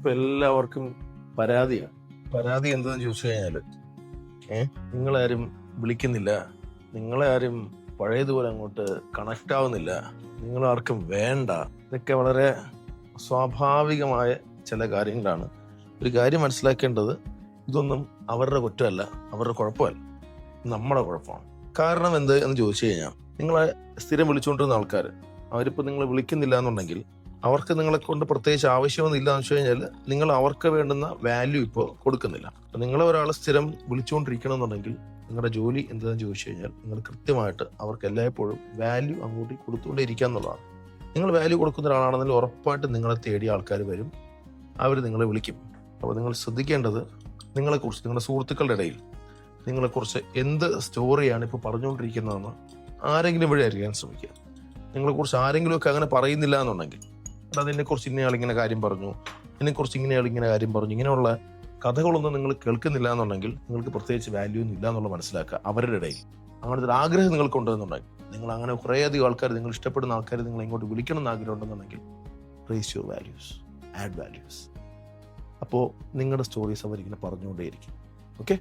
ഇപ്പൊ എല്ലാവർക്കും പരാതിയാണ്. പരാതി എന്താന്ന് ചോദിച്ചു കഴിഞ്ഞാല് നിങ്ങളാരും വിളിക്കുന്നില്ല, നിങ്ങളെ ആരും പഴയതുപോലെ അങ്ങോട്ട് കണക്ട് ആവുന്നില്ല, നിങ്ങളാർക്കും വേണ്ട. ഇതൊക്കെ വളരെ സ്വാഭാവികമായ ചില കാര്യങ്ങളാണ്. ഒരു കാര്യം മനസ്സിലാക്കേണ്ടത്, ഇതൊന്നും അവരുടെ കുറ്റമല്ല, അവരുടെ കുഴപ്പമല്ല, നമ്മുടെ കുഴപ്പമാണ്. കാരണം എന്ത് എന്ന് ചോദിച്ചു കഴിഞ്ഞാൽ, നിങ്ങളെ സ്ഥിരം വിളിച്ചുകൊണ്ടിരുന്ന ആൾക്കാർ അവരിപ്പോൾ നിങ്ങളെ വിളിക്കുന്നില്ല എന്നുണ്ടെങ്കിൽ അവർക്ക് നിങ്ങളെ കൊണ്ട് പ്രത്യേകിച്ച് ആവശ്യമൊന്നും ഇല്ല എന്ന് വെച്ച് കഴിഞ്ഞാൽ നിങ്ങൾ അവർക്ക് വേണ്ടുന്ന വാല്യൂ ഇപ്പോൾ കൊടുക്കുന്നില്ല. അപ്പം നിങ്ങളെ ഒരാൾ സ്ഥിരം വിളിച്ചുകൊണ്ടിരിക്കണം എന്നുണ്ടെങ്കിൽ നിങ്ങളുടെ ജോലി എന്താണെന്ന് ചോദിച്ചു കഴിഞ്ഞാൽ നിങ്ങൾ കൃത്യമായിട്ട് അവർക്ക് എല്ലായ്പ്പോഴും വാല്യൂ അങ്ങോട്ട് കൊടുത്തുകൊണ്ടേ ഇരിക്കുക എന്നുള്ളതാണ്. നിങ്ങൾ വാല്യൂ കൊടുക്കുന്ന ഒരാളാണെന്നുണ്ടെങ്കിൽ ഉറപ്പായിട്ടും നിങ്ങളെ തേടിയ ആൾക്കാർ വരും, അവർ നിങ്ങളെ വിളിക്കും. അപ്പോൾ നിങ്ങൾ ശ്രദ്ധിക്കേണ്ടത്, നിങ്ങളെക്കുറിച്ച് നിങ്ങളുടെ സുഹൃത്തുക്കളുടെ ഇടയിൽ നിങ്ങളെക്കുറിച്ച് എന്ത് സ്റ്റോറിയാണ് ഇപ്പോൾ പറഞ്ഞുകൊണ്ടിരിക്കുന്നതെന്ന് ആരെങ്കിലും വഴി അറിയാൻ ശ്രമിക്കുക. നിങ്ങളെക്കുറിച്ച് ആരെങ്കിലുമൊക്കെ അങ്ങനെ പറയുന്നില്ല എന്നുണ്ടെങ്കിൽ, അതിനെക്കുറിച്ച് ഇന്നയാൾ ഇങ്ങനെ കാര്യം പറഞ്ഞു, ഇതിനെക്കുറിച്ച് ഇങ്ങനെയാൾ ഇങ്ങനെ കാര്യം പറഞ്ഞു, ഇങ്ങനെയുള്ള കഥകളൊന്നും നിങ്ങൾ കേൾക്കുന്നില്ല എന്നുണ്ടെങ്കിൽ നിങ്ങൾക്ക് പ്രത്യേകിച്ച് വാല്യൂ ഒന്നും ഇല്ല എന്നുള്ളത് മനസ്സിലാക്കുക. അവരുടെ ഇടയിൽ അങ്ങനത്തെ ഒരു ആഗ്രഹം നിങ്ങൾക്കുണ്ടെന്നുണ്ടെങ്കിൽ, നിങ്ങൾ അങ്ങനെ കുറേയധികം ആൾക്കാർ, നിങ്ങൾ ഇഷ്ടപ്പെടുന്ന ആൾക്കാർ നിങ്ങൾ ഇങ്ങോട്ട് വിളിക്കണം എന്ന് ആഗ്രഹം ഉണ്ടെന്നുണ്ടെങ്കിൽ, raise your values, add values. അപ്പോൾ നിങ്ങളുടെ സ്റ്റോറീസ് അവരിങ്ങനെ പറഞ്ഞുകൊണ്ടേയിരിക്കും. ഓക്കെ.